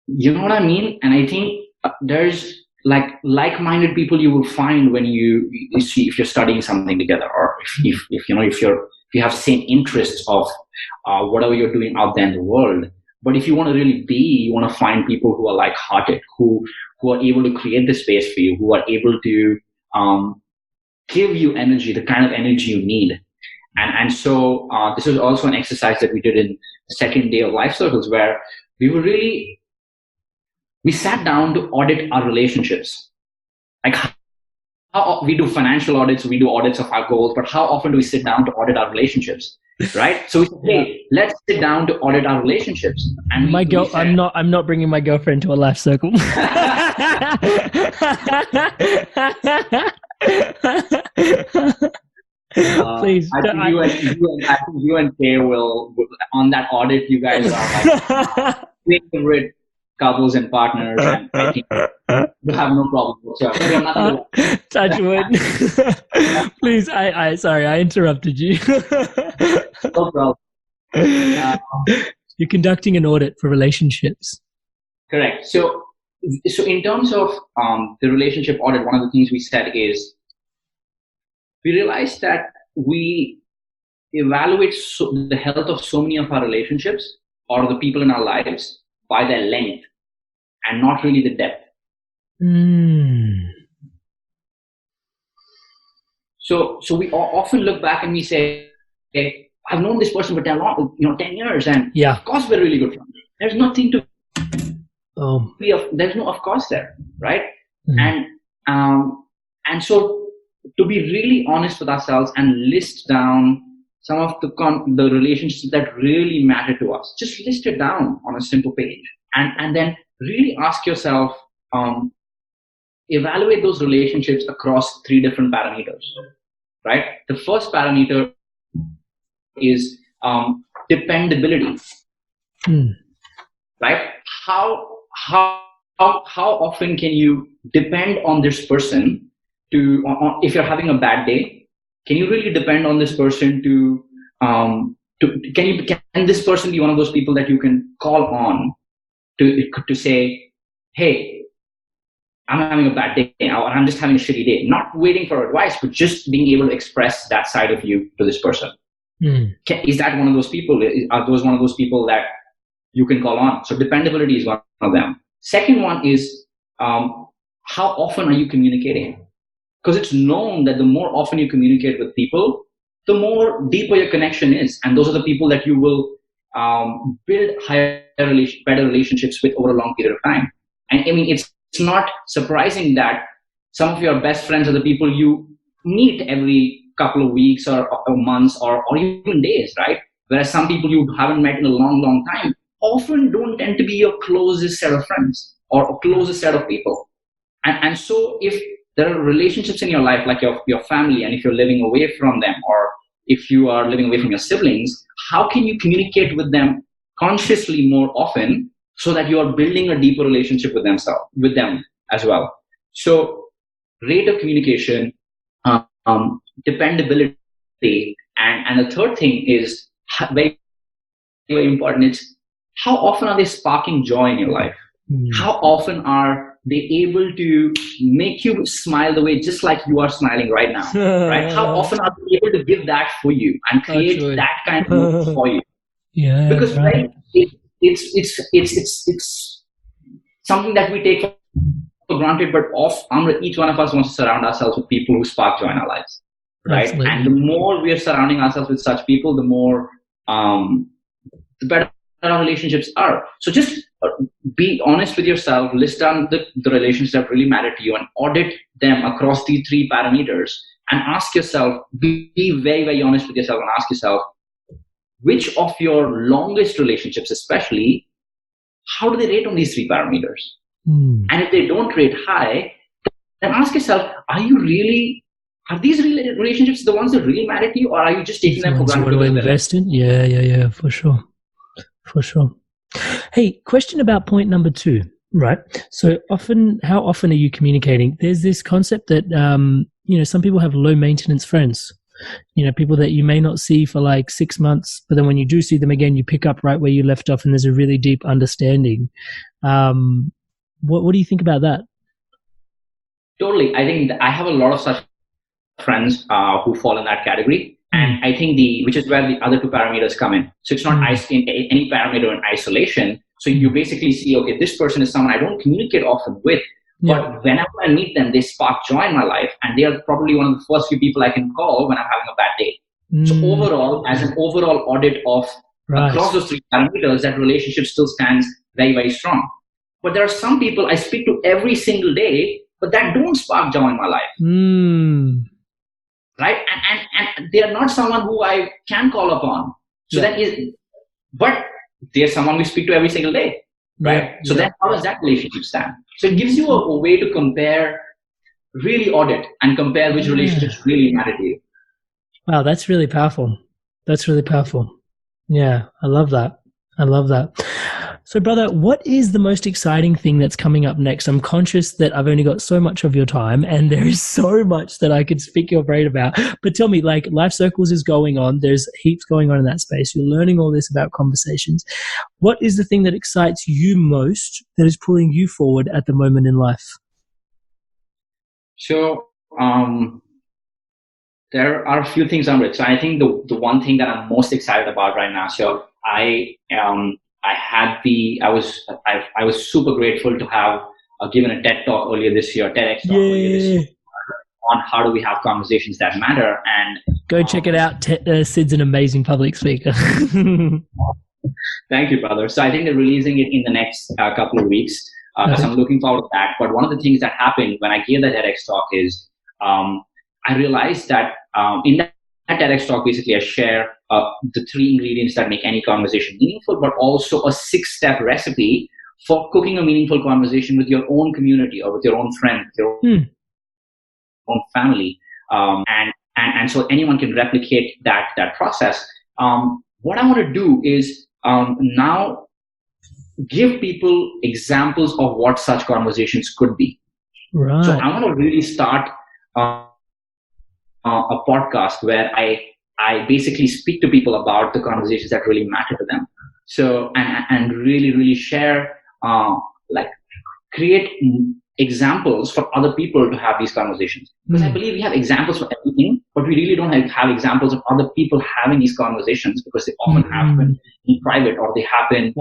You know what I mean? And I think there's like-minded people you will find when if you're studying something together, or if you have same interests of whatever you're doing out there in the world. But if you want to really you want to find people who are like-hearted, who are able to create the space for you, who are able to give you energy, the kind of energy you need. And so this was also an exercise that we did in the second day of Life Circles, where we sat down to audit our relationships. Like how we do financial audits, we do audits of our goals, but how often do we sit down to audit our relationships, right? So we said, hey, let's sit down to audit our relationships. And I'm not bringing my girlfriend to a Life Circle. Please. I think you and Kay will on that audit. You guys are like favorite couples and partners, and I think you have no problem whatsoever. Touch wood. Please, sorry, I interrupted you. No problem. You're conducting an audit for relationships. Correct. So in terms of the relationship audit, one of the things we said is we realized that we evaluate the health of so many of our relationships or the people in our lives by their length and not really the depth. So we often look back and we say, okay, I've known this person for 10 years, and of course we're really good friends. There's nothing to there's no of course there, right? And so to be really honest with ourselves and list down some of the relationships that really matter to us, just list it down on a simple page, and then really ask yourself, evaluate those relationships across 3 different parameters, right? The first parameter is dependability, right? How often can you depend on this person if you're having a bad day? Can you really depend on this person can this person be one of those people that you can call on to say, hey, I'm having a bad day now, or I'm just having a shitty day, not waiting for advice, but just being able to express that side of you to this person. Is that one of those people? Are those one of those people that you can call on? So dependability is one of them. Second one is, how often are you communicating? Because it's known that the more often you communicate with people, the more deeper your connection is. And those are the people that you will build better relationships with over a long period of time. And I mean, it's not surprising that some of your best friends are the people you meet every couple of weeks or months or even days, right? Whereas some people you haven't met in a long time often don't tend to be your closest set of friends or closest set of people. And so if there are relationships in your life, like your family, and if you're living away from them, or if you are living away from your siblings, how can you communicate with them consciously more often so that you are building a deeper relationship with them as well? So rate of communication, dependability, and the third thing is very, very important. It's how often are they sparking joy in your life? How often are they able to make you smile the way just like you are smiling right now, right? How often are they able to give that for you and create that kind of mood for you? Yeah, because right, it's something that we take for granted, but each one of us wants to surround ourselves with people who spark joy in our lives, right? Absolutely. And the more we are surrounding ourselves with such people, the more, the better our relationships are. So just be honest with yourself, list down the relationships that really matter to you and audit them across these 3 parameters and ask yourself, be very, very honest with yourself and ask yourself, which of your longest relationships especially, how do they rate on these 3 parameters? And if they don't rate high, then ask yourself, are these relationships the ones that really matter to you, or are you just taking them for granted? You want to invest in? Yeah, for sure. Hey, question about point number 2, right? So how often are you communicating? There's this concept that, some people have low maintenance friends, people that you may not see for like 6 months, but then when you do see them again, you pick up right where you left off and there's a really deep understanding. What do you think about that? Totally. I think I have a lot of such friends who fall in that category. And I think which is where the other 2 parameters come in. So it's not any parameter in isolation. So you basically see, okay, this person is someone I don't communicate often with, but whenever I meet them, they spark joy in my life. And they are probably one of the first few people I can call when I'm having a bad day. So overall, as an overall audit of across those 3 parameters, that relationship still stands very, very strong. But there are some people I speak to every single day, but that don't spark joy in my life. Right? And they are not someone who I can call upon. So but they're someone we speak to every single day. Right? So then how does that relationship stand? So it gives you a way to compare, really audit and compare which relationships really matter to you. Wow, that's really powerful. Yeah, I love that. So, brother, what is the most exciting thing that's coming up next? I'm conscious that I've only got so much of your time and there is so much that I could pick your brain about. But tell me, like, Life Circles is going on. There's heaps going on in that space. You're learning all this about conversations. What is the thing that excites you most that is pulling you forward at the moment in life? So, there are a few things, Amrit. So I think the one thing that I'm most excited about right now, so I was super grateful to have given a TED talk earlier this year, TEDx talk earlier this year, on how do we have conversations that matter. And go check it out. Sid's an amazing public speaker. Thank you, brother. So I think they're releasing it in the next couple of weeks. So I'm looking forward to that. But one of the things that happened when I gave that TEDx talk is I realized that in that TEDx talk, basically I share the 3 ingredients that make any conversation meaningful, but also a 6-step recipe for cooking a meaningful conversation with your own community or with your own friend, with your own family. And so anyone can replicate that process. What I want to do is now give people examples of what such conversations could be. Right. So I want to really start a podcast where I basically speak to people about the conversations that really matter to them. So, and really, really share, create examples for other people to have these conversations. Because I believe we have examples for everything, but we really don't have examples of other people having these conversations because they often happen in private or they happen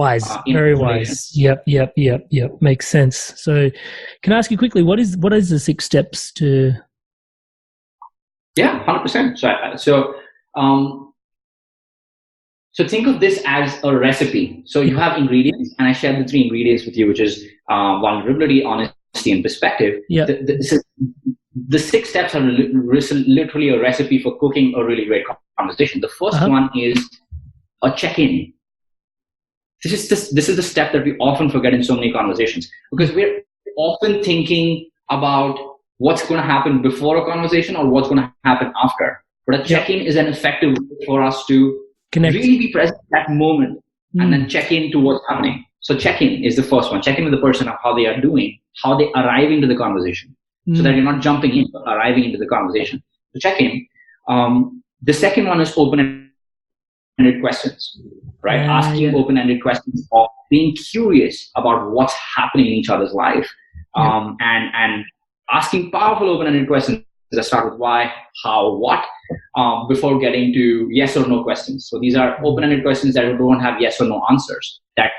very wise. Yep. Makes sense. So can I ask you quickly, what is the 6 steps to... Yeah, 100%. So think of this as a recipe. So you have ingredients, and I shared the 3 ingredients with you, which is vulnerability, honesty, and perspective. Yeah. The 6 steps are literally a recipe for cooking a really great conversation. The first one is a check-in. This is the step that we often forget in so many conversations because we're often thinking about what's going to happen before a conversation or what's going to happen after. But a check-in is an effective way for us to connect, really be present at that moment, and then check in to what's happening. So check-in is the first one. Check in with the person of how they are doing, how they arrive into the conversation, so that you're not jumping in, but arriving into the conversation. So check-in. The second one is open-ended questions, right? Asking open-ended questions or being curious about what's happening in each other's life, and asking powerful open-ended questions that start with why, how, what, before getting to yes or no questions. So these are open-ended questions that don't have yes or no answers, that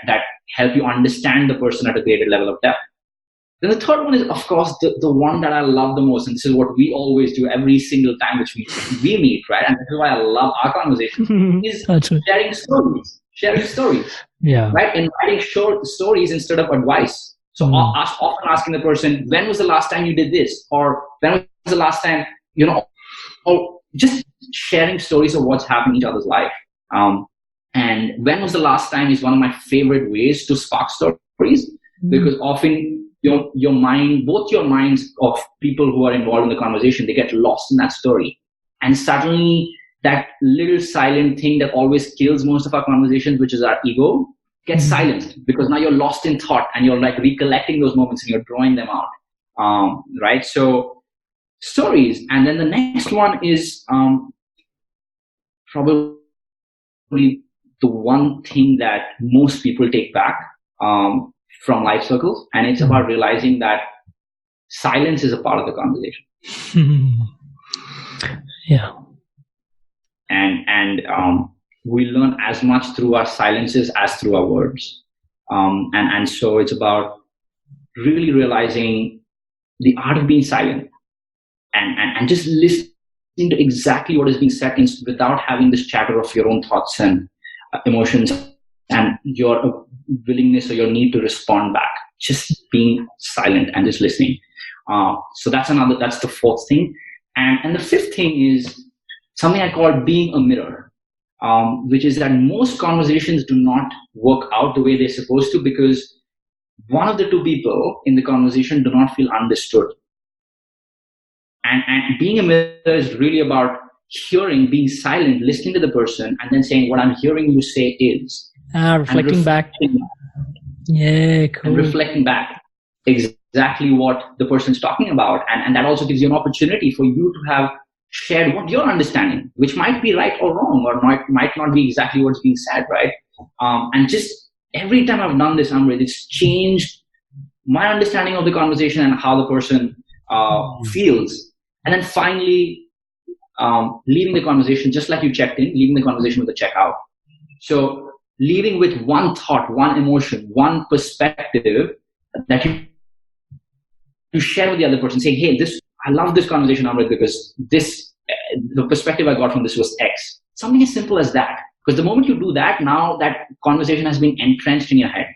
help you understand the person at a greater level of depth. Then the third one is, of course, the one that I love the most. And this is what we always do every single time which we meet, right? And this is why I love our conversation, is sharing stories. Sharing stories. Yeah. Right? And writing short stories instead of advice. So often asking the person, when was the last time you did this? Or when was the last time, or just sharing stories of what's happening in each other's life. And when was the last time is one of my favorite ways to spark stories, because often your mind, both your minds of people who are involved in the conversation, they get lost in that story. And suddenly that little silent thing that always kills most of our conversations, which is our ego, gets silenced, because now you're lost in thought and you're like recollecting those moments and you're drawing them out. Right? So stories. And then the next one is probably the one thing that most people take back from life circles, and it's about realizing that silence is a part of the conversation. Yeah. And we learn as much through our silences as through our words. And so it's about really realizing the art of being silent and just listening to exactly what is being said without having this chatter of your own thoughts and emotions and your willingness or your need to respond back. Just being silent and just listening. So that's the fourth thing. And the fifth thing is something I call being a mirror, which is that most conversations do not work out the way they're supposed to because one of the two people in the conversation do not feel understood. And being a mirror is really about hearing, being silent, listening to the person, and then saying, what I'm hearing you say is. Reflecting back. Yeah, cool. And reflecting back exactly what the person's talking about. And that also gives you an opportunity for you to have shared what your understanding, which might be right or wrong, or might not be exactly what's being said, right? And just every time I've done this, Amrit, it's changed my understanding of the conversation and how the person feels. And then finally, leaving the conversation, just like you checked in, leaving the conversation with a checkout. So leaving with one thought, one emotion, one perspective that you share with the other person. Say, hey, I love this conversation, Amrit, because the perspective I got from this was X. Something as simple as that. Because the moment you do that, now that conversation has been entrenched in your head.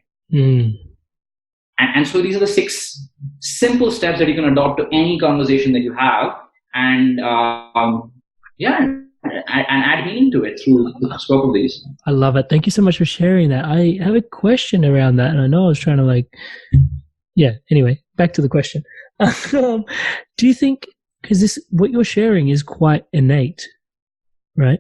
And so these are the 6 simple steps that you can adopt to any conversation that you have, and add meaning to it through the scope of these. I love it. Thank you so much for sharing that. I have a question around that, and I know I was trying to anyway, back to the question. Do you think, because what you're sharing is quite innate, right?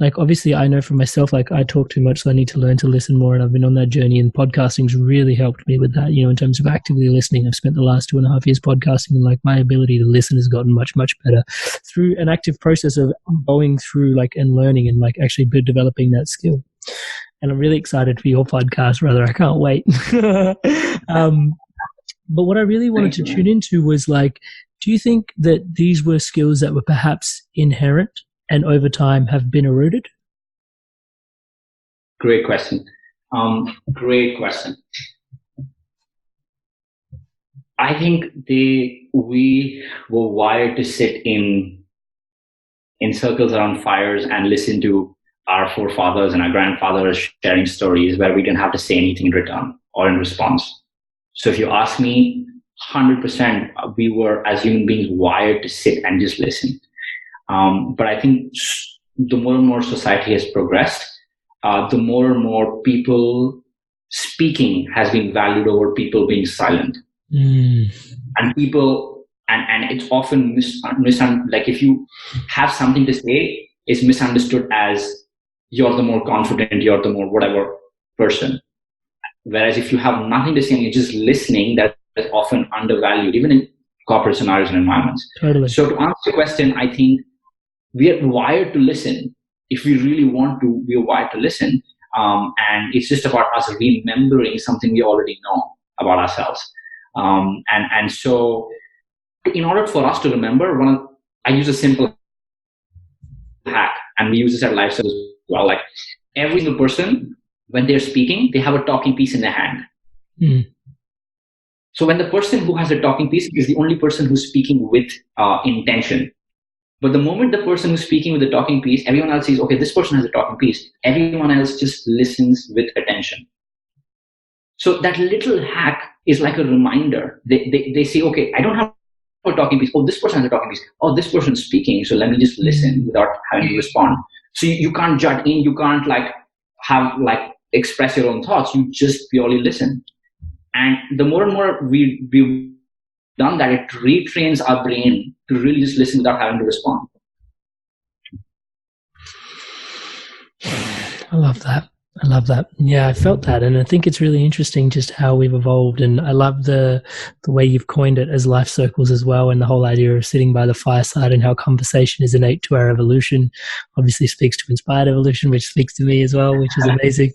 Like, obviously, I know for myself, like, I talk too much, so I need to learn to listen more, and I've been on that journey, and podcasting's really helped me with that, in terms of actively listening. I've spent the last 2.5 years podcasting, and, like, my ability to listen has gotten much, much better through an active process of going through, like, and learning and, like, actually developing that skill. And I'm really excited for your podcast, brother. I can't wait. But what I really wanted to tune into was, like, do you think that these were skills that were perhaps inherent and over time have been eroded? Great question. Great question. I think we were wired to sit in circles around fires and listen to our forefathers and our grandfathers sharing stories where we didn't have to say anything in return or in response. So if you ask me, 100%, we were, as human beings, wired to sit and just listen. But I think the more and more society has progressed, the more and more people speaking has been valued over people being silent. And people, and it's often like, if you have something to say, it's misunderstood as you're the more confident, you're the more whatever person. Whereas if you have nothing to say and you're just listening, that is often undervalued, even in corporate scenarios and environments. Totally. So to answer the question, I think we are wired to listen. If we really want to, we are wired to listen. And it's just about us remembering something we already know about ourselves. And so in order for us to remember, I use a simple hack, and we use this at Lifestyle as well. Like, every single person, when they're speaking, they have a talking piece in their hand. So when the person who has a talking piece is the only person who's speaking with intention. But the moment the person who's speaking with the talking piece, everyone else sees, okay, this person has a talking piece. Everyone else just listens with attention. So that little hack is like a reminder. They say, okay, I don't have a talking piece. Oh, this person has a talking piece. Oh, this person's speaking. So let me just listen without having to respond. So you can't judge in. You can't express your own thoughts. You just purely listen. And the more and more we've done that, it retrains our brain to really just listen without having to respond. I love that. Yeah, I felt that. And I think it's really interesting just how we've evolved. And I love the way you've coined it as life circles as well. And the whole idea of sitting by the fireside and how conversation is innate to our evolution obviously speaks to inspired evolution, which speaks to me as well, which is amazing.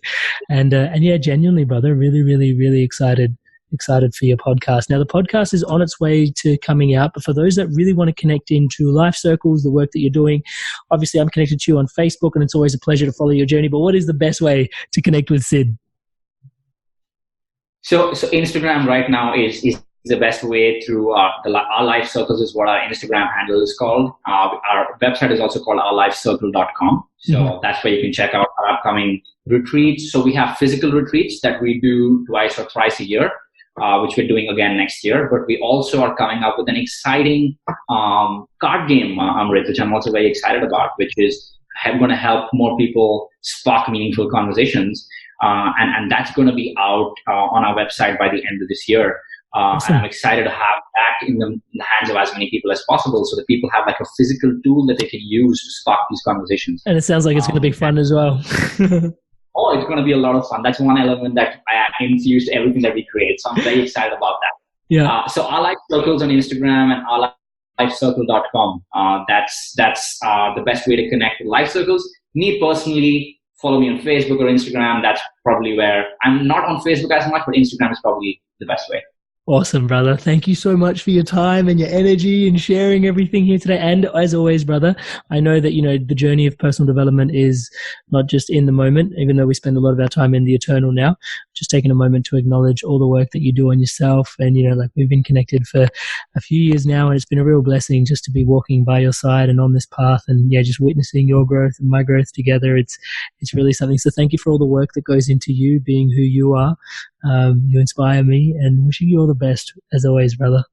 And yeah, genuinely, brother, really, really, really excited for your podcast. Now, the podcast is on its way to coming out, but for those that really want to connect into Life Circles, the work that you're doing, obviously I'm connected to you on Facebook, and it's always a pleasure to follow your journey, but what is the best way to connect with Sid? So Instagram right now is the best way through our Life Circles is what our Instagram handle is called. Our website is also called ourlifecircle.com. So that's where you can check out our upcoming retreats. So we have physical retreats that we do twice or thrice a year, which we're doing again next year. But we also are coming up with an exciting card game, Amrit, which I'm also very excited about, which is going to help more people spark meaningful conversations. And that's going to be out on our website by the end of this year. Awesome. And I'm excited to have that in the hands of as many people as possible, so that people have like a physical tool that they can use to spark these conversations. And it sounds like it's going to be fun as well. Oh, it's going to be a lot of fun. That's one element that I infuse to everything that we create. So I'm very excited about that. Yeah. So our Life Circles on Instagram and ourlifecircle.com. That's the best way to connect with Life Circles. Me personally, follow me on Facebook or Instagram. That's probably where I'm not on Facebook as much, but Instagram is probably the best way. Awesome, brother. Thank you so much for your time and your energy and sharing everything here today. And as always, brother, I know that, the journey of personal development is not just in the moment, even though we spend a lot of our time in the eternal now. Just taking a moment to acknowledge all the work that you do on yourself. And, we've been connected for a few years now, and it's been a real blessing just to be walking by your side and on this path and, just witnessing your growth and my growth together. It's really something. So thank you for all the work that goes into you being who you are. You inspire me, and wishing you all the best as always, brother.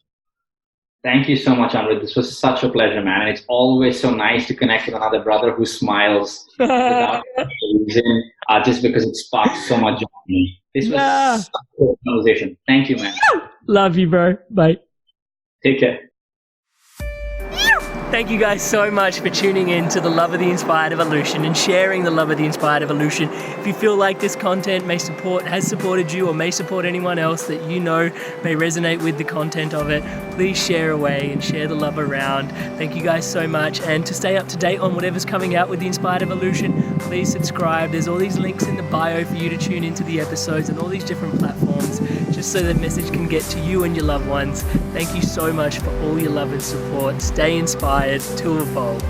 Thank you so much, Amrit. This was such a pleasure, man. And it's always so nice to connect with another brother who smiles without reason, just because it sparks so much joy in me. This was such a good conversation. Thank you, man. Love you, bro. Bye. Take care. Thank you guys so much for tuning in to the Love of the Inspired Evolution and sharing the Love of the Inspired Evolution. If you feel like this content has supported you or may support anyone else that may resonate with the content of it, please share away and share the love around. Thank you guys so much. And to stay up to date on whatever's coming out with the Inspired Evolution, please subscribe. There's all these links in the bio for you to tune into the episodes and all these different platforms, just so the message can get to you and your loved ones. Thank you so much for all your love and support. Stay inspired to evolve.